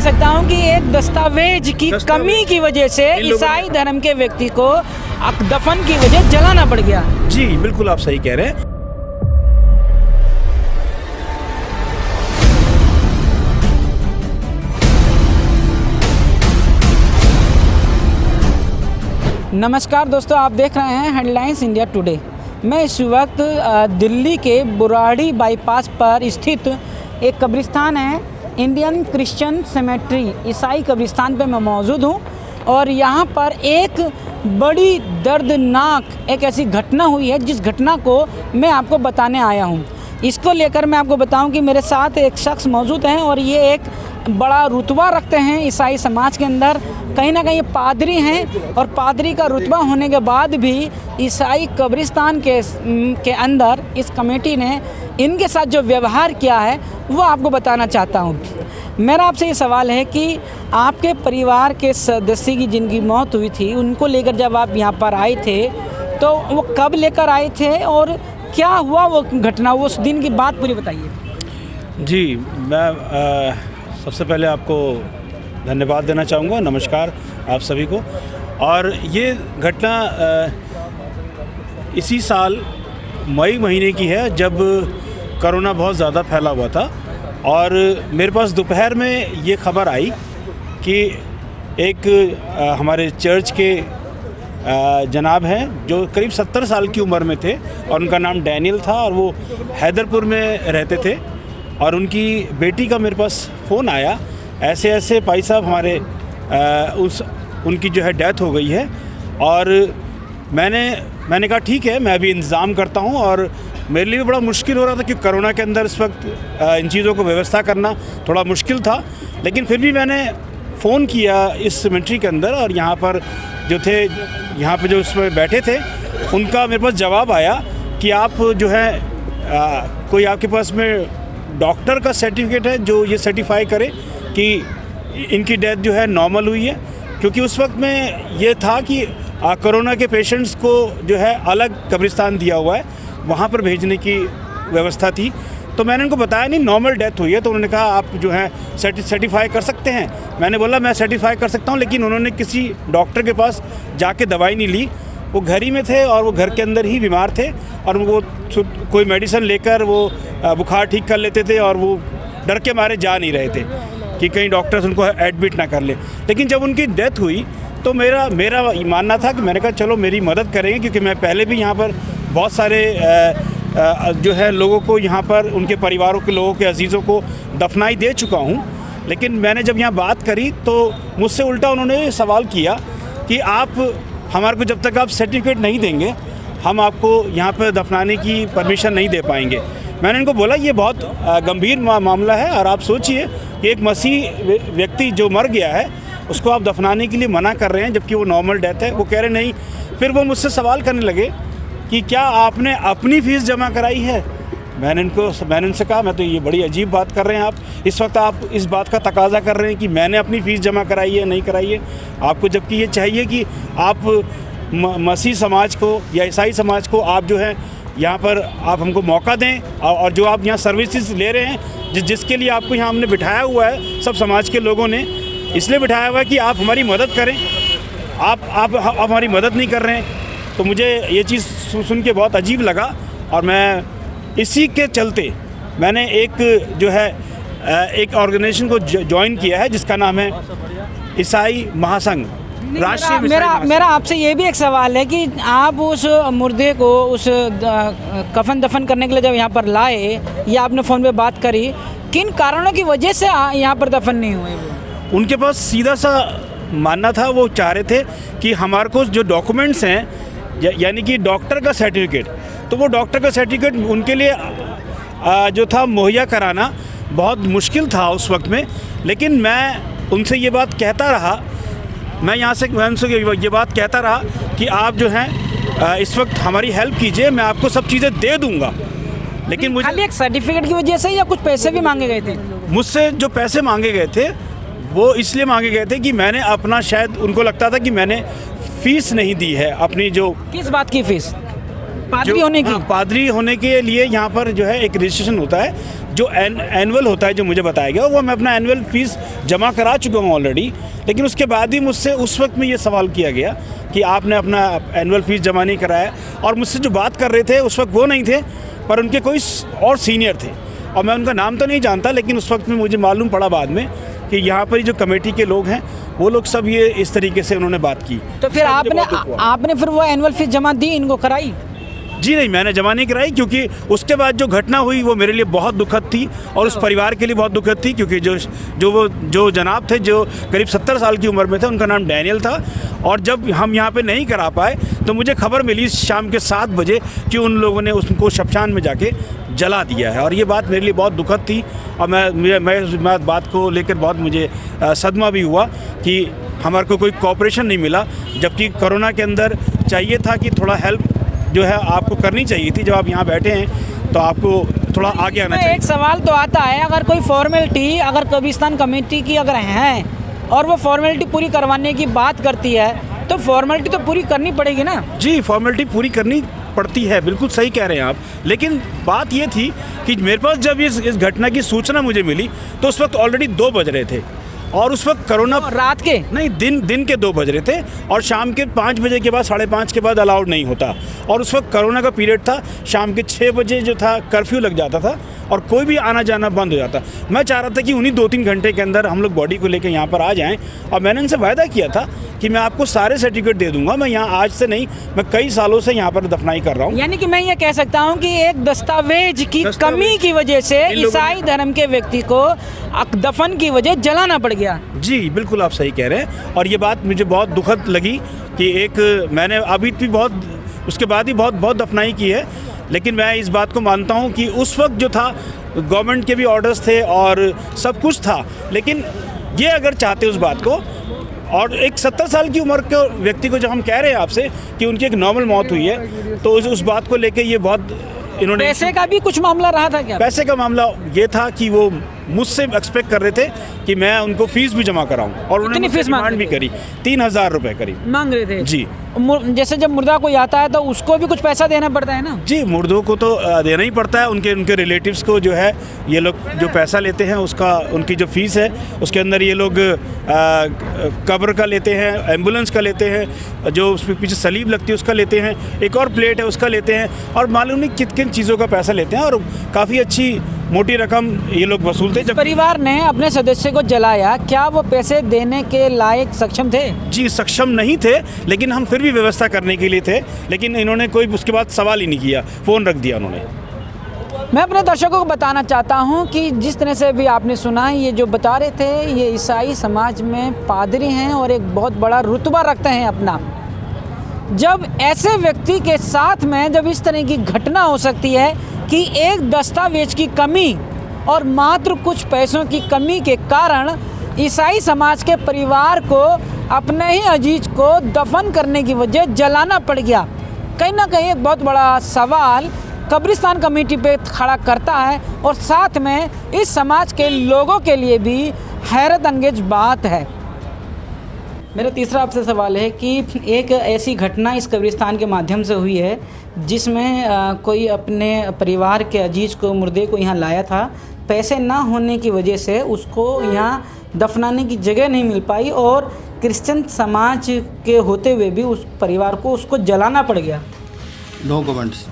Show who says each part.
Speaker 1: सकता हूँ कि एक दस्तावेज की कमी की वजह से ईसाई धर्म के व्यक्ति को दफन की वजह जलाना पड़ गया।
Speaker 2: जी बिल्कुल आप सही कह रहे हैं।
Speaker 1: नमस्कार दोस्तों, आप देख रहे हैं हेडलाइंस इंडिया टुडे। मैं इस वक्त दिल्ली के बुराड़ी बाईपास पर स्थित एक कब्रिस्तान है, इंडियन क्रिश्चियन सेमेट्री, ईसाई कब्रिस्तान पे मैं मौजूद हूँ। और यहाँ पर एक बड़ी दर्दनाक एक ऐसी घटना हुई है जिस घटना को मैं आपको बताने आया हूँ। इसको लेकर मैं आपको बताऊं कि मेरे साथ एक शख्स मौजूद हैं और ये एक बड़ा रुतबा रखते हैं ईसाई समाज के अंदर। कहीं ना कहीं ये पादरी हैं और पादरी का रुतबा होने के बाद भी ईसाई कब्रिस्तान के अंदर इस कमेटी ने इनके साथ जो व्यवहार किया है वो आपको बताना चाहता हूँ। मेरा आपसे ये सवाल है कि आपके परिवार के सदस्य की जिनकी मौत हुई थी उनको लेकर जब आप यहाँ पर आए थे तो वो कब लेकर आए थे और क्या हुआ वो घटना, वो उस दिन की बात पूरी बताइए।
Speaker 2: जी, मैं सबसे पहले आपको धन्यवाद देना चाहूँगा। नमस्कार आप सभी को। और ये घटना इसी साल मई महीने की है जब कोरोना बहुत ज़्यादा फैला हुआ था और मेरे पास दोपहर में ये खबर आई कि एक हमारे चर्च के जनाब हैं जो करीब 70 साल की उम्र में थे और उनका नाम डैनियल था और वो हैदरपुर में रहते थे। और उनकी बेटी का मेरे पास फ़ोन आया, ऐसे ऐसे भाई साहब हमारे उनकी जो है डेथ हो गई है। और मैंने कहा ठीक है, मैं अभी इंतज़ाम करता हूँ। और मेरे लिए भी बड़ा मुश्किल हो रहा था कि कोरोना के अंदर इस वक्त इन चीज़ों को व्यवस्था करना थोड़ा मुश्किल था, लेकिन फिर भी मैंने फ़ोन किया इस सेमेट्री के अंदर और यहाँ पर जो थे, यहाँ पे जो उसमें बैठे थे, उनका मेरे पास जवाब आया कि आप जो है कोई आपके पास में डॉक्टर का सर्टिफिकेट है जो ये सर्टिफाई करे कि इनकी डेथ जो है नॉर्मल हुई है। क्योंकि उस वक्त में ये था कि कोरोना के पेशेंट्स को जो है अलग कब्रिस्तान दिया हुआ है, वहाँ पर भेजने की व्यवस्था थी। तो मैंने उनको बताया नहीं, नॉर्मल डेथ हुई है। तो उन्होंने कहा आप जो है सर्टिफाई कर सकते हैं। मैंने बोला मैं सर्टिफाई कर सकता हूँ, लेकिन उन्होंने किसी डॉक्टर के पास जाके दवाई नहीं ली। वो घर ही में थे और वो घर के अंदर ही बीमार थे और वो कोई मेडिसिन लेकर वो बुखार ठीक कर लेते थे और वो डर के मारे जा नहीं रहे थे कि कहीं डॉक्टर्स उनको एडमिट ना कर ले। लेकिन जब उनकी डेथ हुई तो मेरा मानना था कि मैंने कहा चलो मेरी मदद करेंगे, क्योंकि मैं पहले भी यहाँ पर बहुत सारे जो है लोगों को, यहाँ पर उनके परिवारों के लोगों के अजीज़ों को दफनाई दे चुका हूँ। लेकिन मैंने जब यहाँ बात करी तो मुझसे उल्टा उन्होंने सवाल किया कि आप हमारे को जब तक आप सर्टिफिकेट नहीं देंगे हम आपको यहाँ पर दफनाने की परमिशन नहीं दे पाएंगे। मैंने इनको बोला ये बहुत गंभीर मामला है और आप सोचिए कि एक मसीह व्यक्ति जो मर गया है उसको आप दफनाने के लिए मना कर रहे हैं जबकि वो नॉर्मल डेथ है। वो कह रहे नहीं। फिर वो मुझसे सवाल करने लगे कि क्या आपने अपनी फ़ीस जमा कराई है। मैंने उनसे कहा मैं तो ये बड़ी अजीब बात कर रहे हैं आप, इस वक्त आप इस बात का तकाजा कर रहे हैं कि मैंने अपनी फ़ीस जमा कराई है नहीं कराई है आपको, जबकि ये चाहिए कि आप मसीह समाज को या ईसाई समाज को आप जो है यहाँ पर आप हमको मौका दें और जो आप यहाँ सर्विसेज ले रहे हैं जिसके लिए आपको यहाँ हमने बिठाया हुआ है, सब समाज के लोगों ने इसलिए बिठाया हुआ है कि आप हमारी मदद करें। आप हमारी मदद नहीं कर रहे हैं। तो मुझे ये चीज़ सुन के बहुत अजीब लगा और मैं इसी के चलते मैंने एक जो है एक ऑर्गेनाइजेशन को ज्वाइन किया है जिसका नाम है ईसाई महासंघ राष्ट्रीय।
Speaker 1: मेरा आपसे ये भी एक सवाल है कि आप उस मुर्दे को उस कफन दफन करने के लिए जब यहाँ पर लाए या आपने फ़ोन पे बात करी, किन कारणों की वजह से यहाँ पर दफन नहीं हुए?
Speaker 2: उनके पास सीधा सा मानना था, वो चाह रहे थे कि हमारे को जो डॉक्यूमेंट्स हैं यानी कि डॉक्टर का सर्टिफिकेट, तो वो डॉक्टर का सर्टिफिकेट उनके लिए जो था मुहैया कराना बहुत मुश्किल था उस वक्त में। लेकिन मैं उनसे ये बात कहता रहा, मैं उनसे ये बात कहता रहा कि आप जो हैं इस वक्त हमारी हेल्प कीजिए, मैं आपको सब चीज़ें दे दूँगा। लेकिन मुझे खाली
Speaker 1: एक सर्टिफिकेट की वजह से या कुछ पैसे भी मांगे गए थे?
Speaker 2: मुझसे जो पैसे मांगे गए थे वो इसलिए मांगे गए थे कि मैंने अपना, शायद उनको लगता था कि मैंने फ़ीस नहीं दी है अपनी। जो
Speaker 1: किस बात की फ़ीस? पादरी होने की?
Speaker 2: पादरी होने के लिए यहाँ पर जो है एक रजिस्ट्रेशन होता है जो एनुअल होता है जो मुझे बताया गया वो मैं अपना एनुअल फीस जमा करा चुका हूँ ऑलरेडी, लेकिन उसके बाद भी मुझसे उस वक्त में ये सवाल किया गया कि आपने अपना एनुअल फीस जमा नहीं कराया, और मुझसे जो बात कर रहे थे उस वक्त वो नहीं थे पर उनके कोई और सीनियर थे, और मैं उनका नाम तो नहीं जानता, लेकिन उस वक्त में मुझे मालूम पड़ा बाद में कि यहाँ पर जो कमेटी के लोग हैं वो लोग सब ये इस तरीके से उन्होंने बात की।
Speaker 1: तो फिर आपने फिर वो एनुअल फीस जमा दी, इनको कराई?
Speaker 2: जी नहीं, मैंने जमा नहीं कराई, क्योंकि उसके बाद जो घटना हुई वो मेरे लिए बहुत दुखद थी और उस परिवार के लिए बहुत दुखद थी, क्योंकि जो जनाब थे जो करीब 70 साल की उम्र में थे, उनका नाम डैनियल था, और जब हम यहाँ पे नहीं करा पाए तो मुझे खबर मिली शाम के 7 बजे कि उन लोगों ने उसको शमशान में जाके जला दिया है, और ये बात मेरे लिए बहुत दुखद थी। और मैं बात को लेकर बहुत मुझे सदमा भी हुआ कि हमारे को कोई कोऑपरेशन नहीं मिला, जबकि कोरोना के अंदर चाहिए था कि थोड़ा हेल्प जो है आपको करनी चाहिए थी। जब आप यहाँ बैठे हैं तो आपको थोड़ा आगे आना चाहिए।
Speaker 1: एक सवाल तो आता है, अगर कोई फॉर्मेलिटी अगर कब्रिस्तान कमेटी की अगर है और वो फॉर्मेलिटी पूरी करवाने की बात करती है तो फॉर्मेलिटी तो पूरी करनी पड़ेगी ना? जी,
Speaker 2: फॉर्मेलिटी पूरी करनी पड़ती है, बिल्कुल सही कह रहे हैं आप, लेकिन बात ये थी कि मेरे पास जब इस घटना की सूचना मुझे मिली तो उस वक्त ऑलरेडी 2 बज रहे थे, और उस वक्त कोरोना
Speaker 1: रात के
Speaker 2: नहीं दिन के 2 बज रहे थे, और शाम के 5 बजे के बाद 5:30 के बाद अलाउड नहीं होता, और उस वक्त कोरोना का पीरियड था। शाम के 6 बजे जो था कर्फ्यू लग जाता था और कोई भी आना जाना बंद हो जाता। मैं चाह रहा था कि उन्हीं 2-3 घंटे के अंदर हम लोग बॉडी को लेकर यहाँ पर आ जाएं, और मैंने उनसे वायदा किया था कि मैं आपको सारे सर्टिफिकेट दे दूंगा। मैं यहाँ आज से नहीं, मैं कई सालों से यहाँ पर दफनाई कर रहा हूँ।
Speaker 1: यानी कि मैं ये कह सकता हूँ कि एक दस्तावेज की कमी की वजह से ईसाई धर्म के व्यक्ति को दफन की वजह जलाना पड़ गया।
Speaker 2: जी बिल्कुल, आप सही कह रहे हैं, और ये बात मुझे बहुत दुखद लगी कि मैंने अभी भी बहुत उसके बाद ही बहुत दफनाई की है, लेकिन मैं इस बात को मानता हूँ कि उस वक्त जो था गवर्नमेंट के भी ऑर्डर्स थे और सब कुछ था, लेकिन ये अगर चाहते उस बात को, और एक 70 साल की उम्र के व्यक्ति को जब हम कह रहे हैं आपसे कि उनकी एक नॉर्मल मौत हुई है, तो उस बात को लेके ये बहुत इन्होंने।
Speaker 1: पैसे का भी कुछ मामला रहा था क्या?
Speaker 2: पैसे का मामला ये था कि वो मुझसे एक्सपेक्ट कर रहे थे कि मैं उनको फीस भी जमा कराऊं, और उन्होंने फीस डिमांड भी करी, 3000 रुपये करीब
Speaker 1: मांग रहे थे।
Speaker 2: जी,
Speaker 1: जैसे जब मुर्दा कोई आता है तो उसको भी कुछ पैसा देना पड़ता है ना?
Speaker 2: जी, मुर्दों को तो देना ही पड़ता है, उनके रिलेटिव्स को जो है ये लोग जो पैसा लेते हैं उसका, उनकी जो फीस है उसके अंदर ये लोग कब्र का लेते हैं, एम्बुलेंस का लेते हैं, जो उसमें पीछे सलीब लगती है उसका लेते हैं, एक और प्लेट है उसका लेते हैं, और मालूम नहीं किन किन चीज़ों का पैसा लेते हैं, और काफ़ी अच्छी मोटी रकम ये लोग वसूलते हैं।
Speaker 1: जब परिवार ने अपने सदस्य को जलाया, क्या वो पैसे देने के लायक सक्षम थे?
Speaker 2: जी, सक्षम नहीं थे, लेकिन हम फिर भी व्यवस्था करने के लिए थे, लेकिन इन्होंने कोई उसके बाद सवाल ही नहीं किया, फ़ोन रख दिया उन्होंने।
Speaker 1: मैं अपने दर्शकों को बताना चाहता हूं कि जिस तरह से भी आपने सुना, ये जो बता रहे थे ये ईसाई समाज में पादरी हैं और एक बहुत बड़ा रुतबा रखते हैं अपना। जब ऐसे व्यक्ति के साथ में जब इस तरह की घटना हो सकती है कि एक दस्तावेज की कमी और मात्र कुछ पैसों की कमी के कारण ईसाई समाज के परिवार को अपने ही अजीज को दफन करने की वजह जलाना पड़ गया, कहीं ना कहीं एक बहुत बड़ा सवाल कब्रिस्तान कमेटी पे खड़ा करता है, और साथ में इस समाज के लोगों के लिए भी हैरत अंगेज बात है। मेरा तीसरा आपसे सवाल है कि एक ऐसी घटना इस कब्रिस्तान के माध्यम से हुई है जिसमें कोई अपने परिवार के अजीज को, मुर्दे को यहाँ लाया था, पैसे ना होने की वजह से उसको यहाँ दफनाने की जगह नहीं मिल पाई, और क्रिश्चियन समाज के होते हुए भी उस परिवार को उसको जलाना पड़ गया।
Speaker 3: No comments.